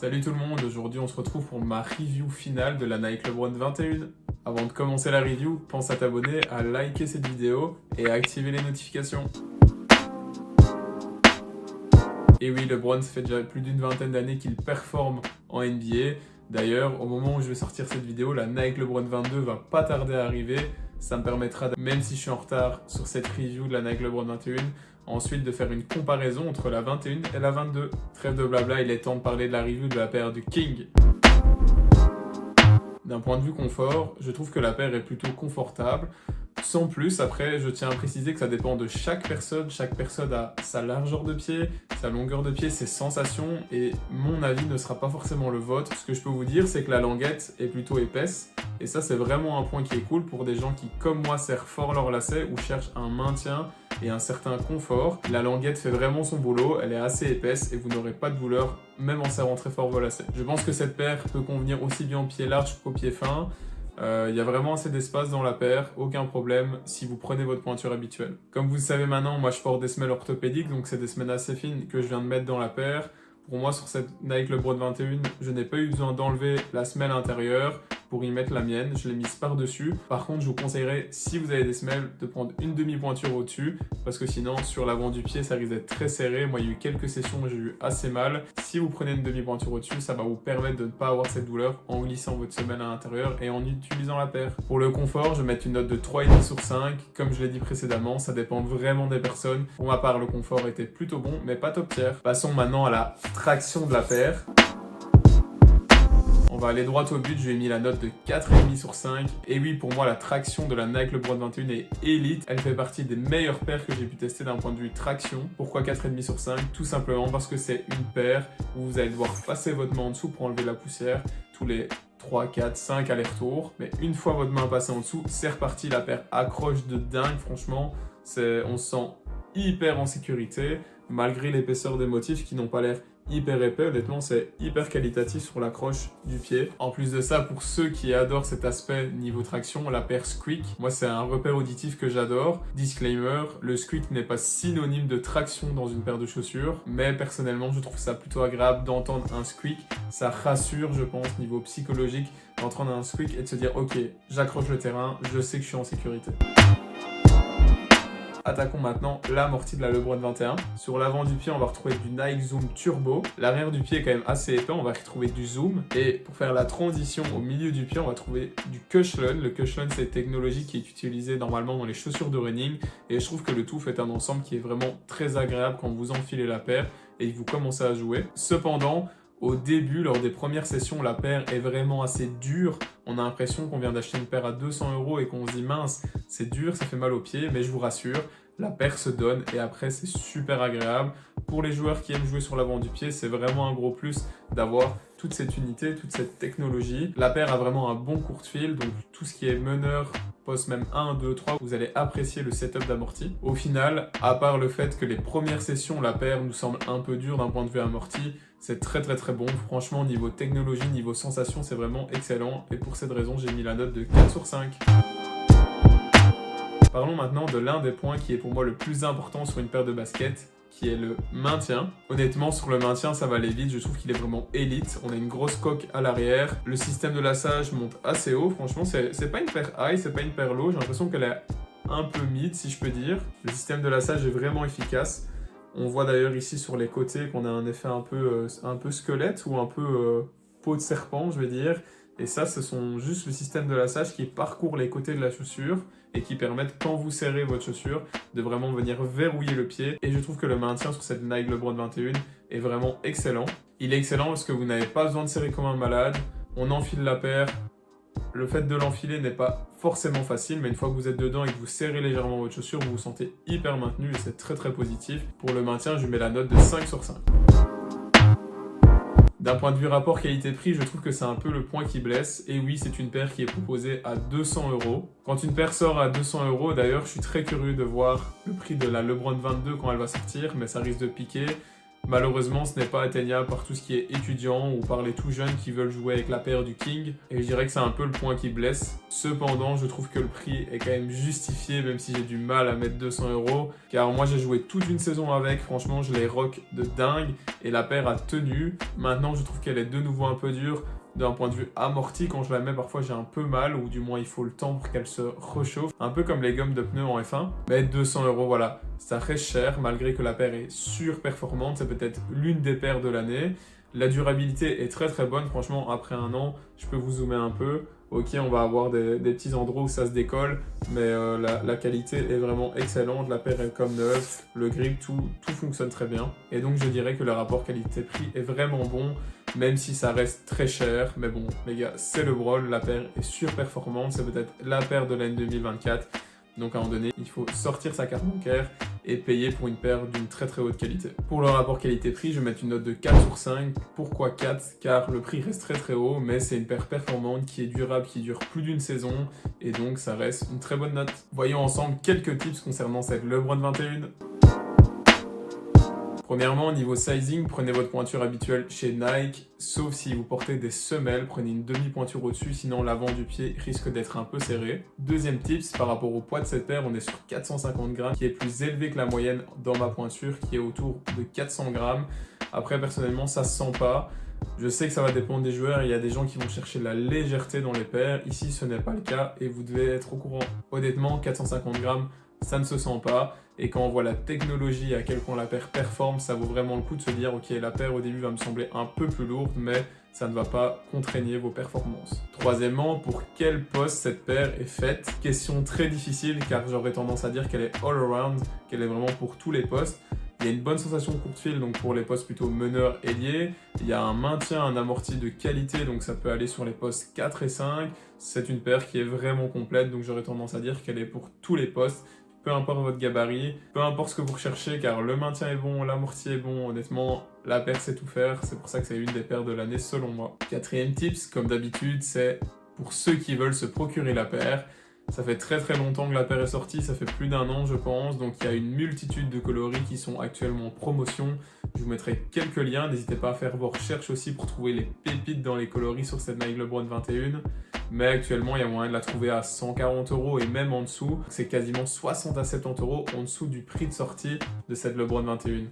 Salut tout le monde, aujourd'hui on se retrouve pour ma review finale de la Nike LeBron 21. Avant de commencer la review, pense à t'abonner, à liker cette vidéo et à activer les notifications. Et oui, LeBron, ça fait déjà plus d'une vingtaine d'années qu'il performe en NBA. D'ailleurs, au moment où je vais sortir cette vidéo, la Nike LeBron 22 va pas tarder à arriver. Ça me permettra, même si je suis en retard sur cette review de la Nike LeBron 21, ensuite de faire une comparaison entre la 21 et la 22. Trêve de blabla, il est temps de parler de la review de la paire du King. D'un point de vue confort, je trouve que la paire est plutôt confortable. Sans plus, après, je tiens à préciser que ça dépend de chaque personne. Chaque personne a sa largeur de pied, sa longueur de pied, ses sensations, et mon avis ne sera pas forcément le vôtre. Ce que je peux vous dire, c'est que la languette est plutôt épaisse, et ça, c'est vraiment un point qui est cool pour des gens qui, comme moi, serrent fort leurs lacets ou cherchent un maintien et un certain confort. La languette fait vraiment son boulot, elle est assez épaisse et vous n'aurez pas de douleur, même en serrant très fort vos lacets. Je pense que cette paire peut convenir aussi bien au pied large qu'au pied fin. Il y a vraiment assez d'espace dans la paire, aucun problème si vous prenez votre pointure habituelle. Comme vous le savez maintenant, moi je porte des semelles orthopédiques, donc c'est des semelles assez fines que je viens de mettre dans la paire. Pour moi, sur cette Nike LeBron 21, je n'ai pas eu besoin d'enlever la semelle intérieure pour y mettre la mienne, je l'ai mise par-dessus. Par contre, je vous conseillerais, si vous avez des semelles, de prendre une demi-pointure au-dessus, parce que sinon, sur l'avant du pied, ça risque d'être très serré. Moi, il y a eu quelques sessions où j'ai eu assez mal. Si vous prenez une demi-pointure au-dessus, ça va vous permettre de ne pas avoir cette douleur en glissant votre semelle à l'intérieur et en utilisant la paire. Pour le confort, je vais mettre une note de 3,5 sur 5. Comme je l'ai dit précédemment, ça dépend vraiment des personnes. Pour ma part, le confort était plutôt bon, mais pas top tier. Passons maintenant à la traction de la paire. On va aller droit au but, je lui ai mis la note de 4,5 sur 5. Et oui, pour moi, la traction de la Nike LeBron 21 est élite. Elle fait partie des meilleures paires que j'ai pu tester d'un point de vue traction. Pourquoi 4,5 sur 5? Tout simplement parce que c'est une paire où vous allez devoir passer votre main en dessous pour enlever la poussière tous les 3, 4, 5 allers-retours. Mais une fois votre main passée en dessous, c'est reparti. La paire accroche de dingue, franchement. On se sent hyper en sécurité, malgré l'épaisseur des motifs qui n'ont pas l'air hyper épais. Honnêtement, c'est hyper qualitatif sur l'accroche du pied. En plus de ça, pour ceux qui adorent cet aspect niveau traction, la paire squeak, moi c'est un repère auditif que j'adore. Disclaimer, le squeak n'est pas synonyme de traction dans une paire de chaussures, mais personnellement je trouve ça plutôt agréable d'entendre un squeak. Ça rassure, je pense, niveau psychologique, d'entendre un squeak et de se dire ok, j'accroche le terrain, je sais que je suis en sécurité. Attaquons maintenant l'amorti de la LeBron 21. Sur l'avant du pied, on va retrouver du Nike Zoom Turbo. L'arrière du pied est quand même assez épais, on va retrouver du zoom. Et pour faire la transition au milieu du pied, on va trouver du Cushlon. Le Cushlon, c'est une technologie qui est utilisée normalement dans les chaussures de running. Et je trouve que le tout fait un ensemble qui est vraiment très agréable quand vous enfilez la paire et que vous commencez à jouer. Cependant, au début, lors des premières sessions, la paire est vraiment assez dure. On a l'impression qu'on vient d'acheter une paire à 200 € et qu'on se dit mince, c'est dur, ça fait mal aux pieds, mais je vous rassure, la paire se donne et après c'est super agréable. Pour les joueurs qui aiment jouer sur l'avant du pied, c'est vraiment un gros plus d'avoir toute cette unité, toute cette technologie. La paire a vraiment un bon court fil, donc tout ce qui est meneur, poste même 1, 2, 3, vous allez apprécier le setup d'amorti. Au final, à part le fait que les premières sessions, la paire nous semble un peu dure d'un point de vue amorti, c'est très bon. Franchement, niveau technologie, niveau sensation, c'est vraiment excellent. Et pour cette raison, j'ai mis la note de 4 sur 5. Parlons maintenant de l'un des points qui est pour moi le plus important sur une paire de baskets, qui est le maintien. Honnêtement, sur le maintien, ça va aller vite. Je trouve qu'il est vraiment élite. On a une grosse coque à l'arrière. Le système de lassage monte assez haut. Franchement, c'est pas une paire high, c'est pas une paire low. J'ai l'impression qu'elle est un peu mid, si je peux dire. Le système de lassage est vraiment efficace. On voit d'ailleurs ici sur les côtés qu'on a un effet un peu squelette ou un peu peau de serpent, je vais dire. Et ça, ce sont juste le système de lassage qui parcourt les côtés de la chaussure et qui permettent, quand vous serrez votre chaussure, de vraiment venir verrouiller le pied. Et je trouve que le maintien sur cette Nike LeBron 21 est vraiment excellent. Il est excellent parce que vous n'avez pas besoin de serrer comme un malade. On enfile la paire. Le fait de l'enfiler n'est pas forcément facile, mais une fois que vous êtes dedans et que vous serrez légèrement votre chaussure, vous vous sentez hyper maintenu et c'est très positif. Pour le maintien, je lui mets la note de 5 sur 5. D'un point de vue rapport qualité-prix, je trouve que c'est un peu le point qui blesse. Et oui, c'est une paire qui est proposée à 200 €. Quand une paire sort à 200 €, d'ailleurs, je suis très curieux de voir le prix de la LeBron 22 quand elle va sortir, mais ça risque de piquer. Malheureusement, ce n'est pas atteignable par tout ce qui est étudiant ou par les tout jeunes qui veulent jouer avec la paire du King. Et je dirais que c'est un peu le point qui blesse. Cependant, je trouve que le prix est quand même justifié, même si j'ai du mal à mettre 200 €. Car moi, j'ai joué toute une saison avec. Franchement, je les rock de dingue. Et la paire a tenu. Maintenant, je trouve qu'elle est de nouveau un peu dure. D'un point de vue amorti, quand je la mets, parfois j'ai un peu mal, ou du moins il faut le temps pour qu'elle se réchauffe. Un peu comme les gommes de pneus en F1. Mais 200 €, voilà, ça reste cher, malgré que la paire est surperformante. C'est peut-être l'une des paires de l'année. La durabilité est très très bonne, franchement, après un an, je peux vous zoomer un peu. Ok, on va avoir des petits endroits où ça se décolle, mais la qualité est vraiment excellente. La paire est comme neuve, le grip, tout fonctionne très bien. Et donc je dirais que le rapport qualité-prix est vraiment bon, même si ça reste très cher. Mais bon, les gars, c'est le Brawl, la paire est surperformante, c'est peut-être la paire de l'année 2024. Donc à un moment donné, il faut sortir sa carte bancaire et payer pour une paire d'une très très haute qualité. Pour le rapport qualité-prix, je vais mettre une note de 4 sur 5. Pourquoi 4? Car le prix reste très très haut, mais c'est une paire performante qui est durable, qui dure plus d'une saison, et donc ça reste une très bonne note. Voyons ensemble quelques tips concernant cette LeBron 21. Premièrement, niveau sizing, prenez votre pointure habituelle chez Nike, sauf si vous portez des semelles, prenez une demi-pointure au-dessus, sinon l'avant du pied risque d'être un peu serré. Deuxième tips, par rapport au poids de cette paire, on est sur 450 grammes, qui est plus élevé que la moyenne dans ma pointure, qui est autour de 400 grammes. Après, personnellement, ça se sent pas. Je sais que ça va dépendre des joueurs, il y a des gens qui vont chercher la légèreté dans les paires. Ici, ce n'est pas le cas et vous devez être au courant. Honnêtement, 450 grammes, ça ne se sent pas. Et quand on voit la technologie, à quel point la paire performe, ça vaut vraiment le coup de se dire ok, la paire au début va me sembler un peu plus lourde, mais ça ne va pas contraigner vos performances. Troisièmement, pour quel poste cette paire est faite? Question très difficile car j'aurais tendance à dire qu'elle est all around, qu'elle est vraiment pour tous les postes. Il y a une bonne sensation courte file, donc pour les postes plutôt meneurs ailiers. Il y a un maintien, un amorti de qualité, donc ça peut aller sur les postes 4 et 5. C'est une paire qui est vraiment complète, donc j'aurais tendance à dire qu'elle est pour tous les postes. Peu importe votre gabarit, peu importe ce que vous recherchez, car le maintien est bon, l'amorti est bon, honnêtement, la paire sait tout faire, c'est pour ça que c'est une des paires de l'année selon moi. Quatrième tips, comme d'habitude, c'est pour ceux qui veulent se procurer la paire. Ça fait très très longtemps que la paire est sortie, ça fait plus d'un an je pense, donc il y a une multitude de coloris qui sont actuellement en promotion. Je vous mettrai quelques liens, n'hésitez pas à faire vos recherches aussi pour trouver les pépites dans les coloris sur cette Nike LeBron 21. Mais actuellement, il y a moyen de la trouver à 140 € et même en dessous. C'est quasiment 60 à 70 € en dessous du prix de sortie de cette LeBron 21.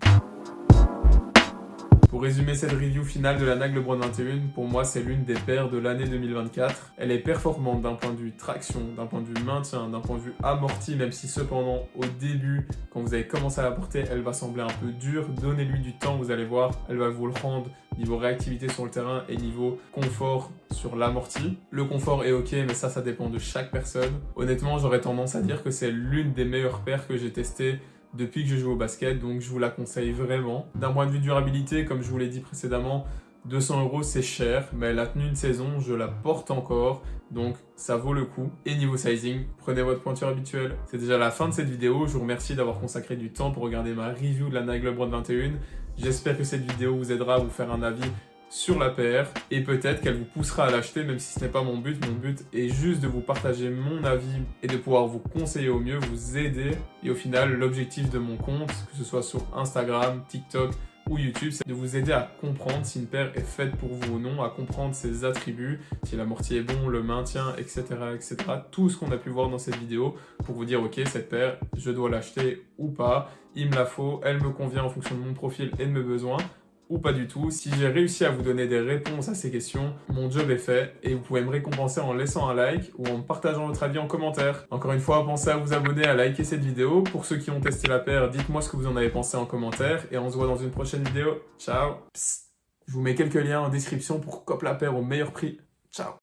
Pour résumer cette review finale de la Nike LeBron 21, pour moi c'est l'une des paires de l'année 2024. Elle est performante d'un point de vue traction, d'un point de vue maintien, d'un point de vue amorti, même si cependant au début, quand vous avez commencé à la porter, elle va sembler un peu dure. Donnez-lui du temps, vous allez voir, elle va vous le rendre niveau réactivité sur le terrain et niveau confort sur l'amorti. Le confort est ok, mais ça dépend de chaque personne. Honnêtement, j'aurais tendance à dire que c'est l'une des meilleures paires que j'ai testées depuis que je joue au basket, donc je vous la conseille vraiment. D'un point de vue durabilité, comme je vous l'ai dit précédemment, 200 € c'est cher, mais elle a tenu une saison, je la porte encore, donc ça vaut le coup. Et niveau sizing, prenez votre pointure habituelle. C'est déjà la fin de cette vidéo, je vous remercie d'avoir consacré du temps pour regarder ma review de la Nike LeBron 21. J'espère que cette vidéo vous aidera à vous faire un avis sur la paire et peut-être qu'elle vous poussera à l'acheter, même si ce n'est pas mon but. Mon but est juste de vous partager mon avis et de pouvoir vous conseiller au mieux, vous aider. Et au final, l'objectif de mon compte, que ce soit sur Instagram, TikTok ou YouTube, c'est de vous aider à comprendre si une paire est faite pour vous ou non, à comprendre ses attributs, si l'amorti est bon, le maintien, etc., etc. Tout ce qu'on a pu voir dans cette vidéo pour vous dire ok, cette paire, je dois l'acheter ou pas, il me la faut, elle me convient en fonction de mon profil et de mes besoins, ou pas du tout. Si j'ai réussi à vous donner des réponses à ces questions, mon job est fait et vous pouvez me récompenser en laissant un like ou en me partageant votre avis en commentaire. Encore une fois, pensez à vous abonner, à liker cette vidéo. Pour ceux qui ont testé la paire, dites-moi ce que vous en avez pensé en commentaire et on se voit dans une prochaine vidéo. Ciao. Psst. Je vous mets quelques liens en description pour copier la paire au meilleur prix. Ciao.